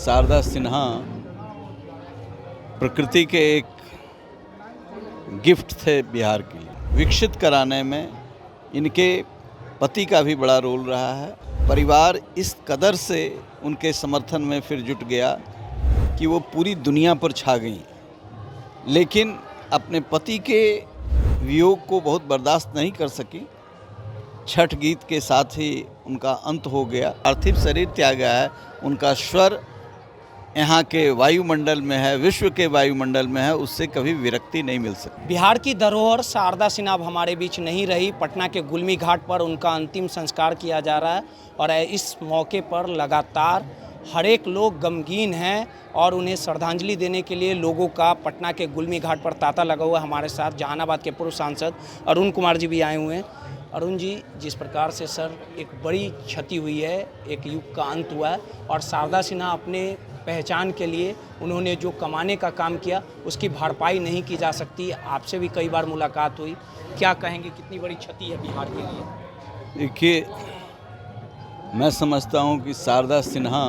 शारदा सिन्हा प्रकृति के एक गिफ्ट थे बिहार के लिए। विकसित कराने में इनके पति का भी बड़ा रोल रहा है। परिवार इस कदर से उनके समर्थन में फिर जुट गया कि वो पूरी दुनिया पर छा गई, लेकिन अपने पति के वियोग को बहुत बर्दाश्त नहीं कर सकी। छठ गीत के साथ ही उनका अंत हो गया। पार्थिव शरीर त्याग गया है, उनका स्वर यहाँ के वायुमंडल में है, विश्व के वायुमंडल में है, उससे कभी विरक्ति नहीं मिल सकती। बिहार की धरोहर शारदा सिन्हा अब हमारे बीच नहीं रही। पटना के गुलमी घाट पर उनका अंतिम संस्कार किया जा रहा है और इस मौके पर लगातार हर एक लोग गमगीन हैं और उन्हें श्रद्धांजलि देने के लिए लोगों का पटना के गुलमी घाट पर तांता लगा हुआ। हमारे साथ जहानाबाद के पूर्व सांसद अरुण कुमार जी भी आए हुए हैं। अरुण जी, जिस प्रकार से सर एक बड़ी क्षति हुई है, एक युग का अंत हुआ है और शारदा सिन्हा अपने पहचान के लिए उन्होंने जो कमाने का काम किया उसकी भरपाई नहीं की जा सकती। आपसे भी कई बार मुलाकात हुई, क्या कहेंगे, कितनी बड़ी क्षति है बिहार के लिए? देखिए, मैं समझता हूँ कि शारदा सिन्हा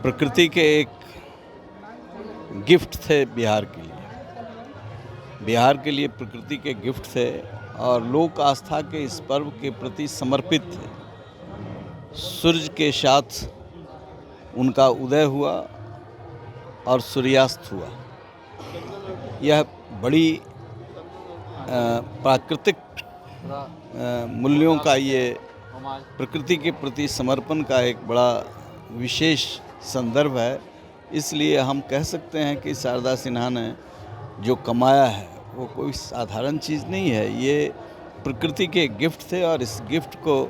प्रकृति के एक गिफ्ट थे बिहार के लिए। बिहार के लिए प्रकृति के गिफ्ट थे और लोक आस्था के इस पर्व के प्रति समर्पित थे। सूर्य के साथ उनका उदय हुआ और सूर्यास्त हुआ। यह बड़ी प्राकृतिक मूल्यों का, ये प्रकृति के प्रति समर्पण का एक बड़ा विशेष संदर्भ है। इसलिए हम कह सकते हैं कि शारदा सिन्हा ने जो कमाया है वो कोई साधारण चीज़ नहीं है। ये प्रकृति के गिफ्ट थे और इस गिफ्ट को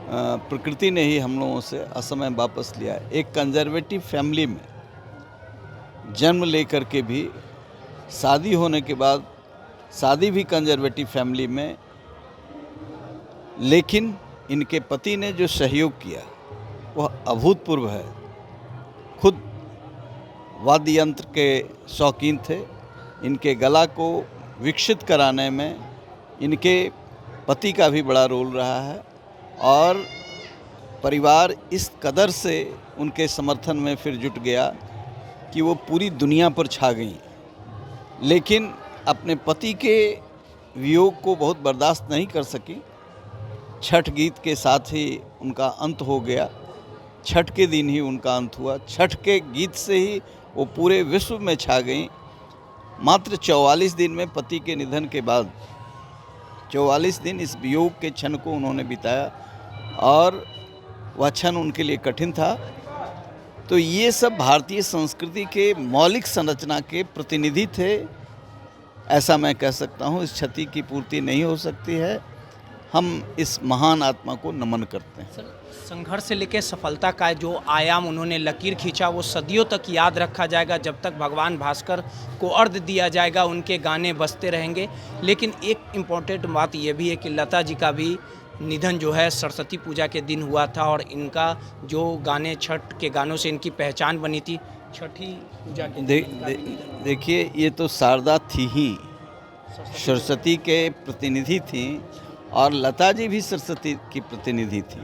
प्रकृति ने ही हम लोगों से असमय वापस लिया। एक कंजर्वेटिव फैमिली में जन्म लेकर के भी, शादी होने के बाद शादी भी कंजर्वेटिव फैमिली में, लेकिन इनके पति ने जो सहयोग किया वह अभूतपूर्व है। खुद वाद्य यंत्र के शौकीन थे। इनके गला को विकसित कराने में इनके पति का भी बड़ा रोल रहा है और परिवार इस कदर से उनके समर्थन में फिर जुट गया कि वो पूरी दुनिया पर छा गई, लेकिन अपने पति के वियोग को बहुत बर्दाश्त नहीं कर सकी। छठ गीत के साथ ही उनका अंत हो गया। छठ के दिन ही उनका अंत हुआ। छठ के गीत से ही वो पूरे विश्व में छा गई। मात्र 44 दिन में पति के निधन के बाद 44 दिन इस वियोग के क्षण को उन्होंने बिताया और वह क्षण उनके लिए कठिन था। तो ये सब भारतीय संस्कृति के मौलिक संरचना के प्रतिनिधि थे, ऐसा मैं कह सकता हूँ। इस क्षति की पूर्ति नहीं हो सकती है। हम इस महान आत्मा को नमन करते हैं। सर, संघर्ष से लेकर सफलता का जो आयाम उन्होंने लकीर खींचा वो सदियों तक याद रखा जाएगा। जब तक भगवान भास्कर को अर्घ्य दिया जाएगा उनके गाने बजते रहेंगे। लेकिन एक इम्पॉर्टेंट बात ये भी है कि लता जी का भी निधन जो है सरस्वती पूजा के दिन हुआ था और इनका जो गाने, छठ के गानों से इनकी पहचान बनी थी, छठी पूजा के देखिए, ये तो शारदा थी ही, सरस्वती के प्रतिनिधि थी और लता जी भी सरस्वती की प्रतिनिधि थी।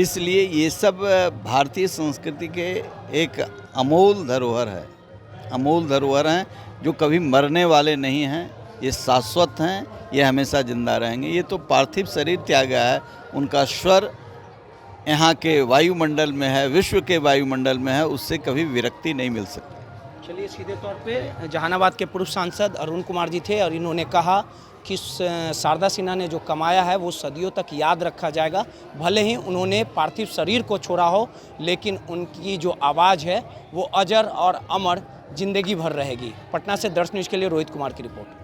इसलिए ये सब भारतीय संस्कृति के एक अमोल धरोहर है, अमोल धरोहर हैं जो कभी मरने वाले नहीं हैं। ये शाश्वत हैं, ये हमेशा जिंदा रहेंगे। ये तो पार्थिव शरीर त्याग गया है, उनका स्वर यहाँ के वायुमंडल में है, विश्व के वायुमंडल में है, उससे कभी विरक्ति नहीं मिल सकती। चलिए, सीधे तौर पे जहानाबाद के पूर्व सांसद अरुण कुमार जी थे और इन्होंने कहा कि शारदा सिन्हा ने जो कमाया है वो सदियों तक याद रखा जाएगा। भले ही उन्होंने पार्थिव शरीर को छोड़ा हो, लेकिन उनकी जो आवाज़ है वो अजर और अमर जिंदगी भर रहेगी। पटना से दर्श न्यूज़ के लिए रोहित कुमार की रिपोर्ट।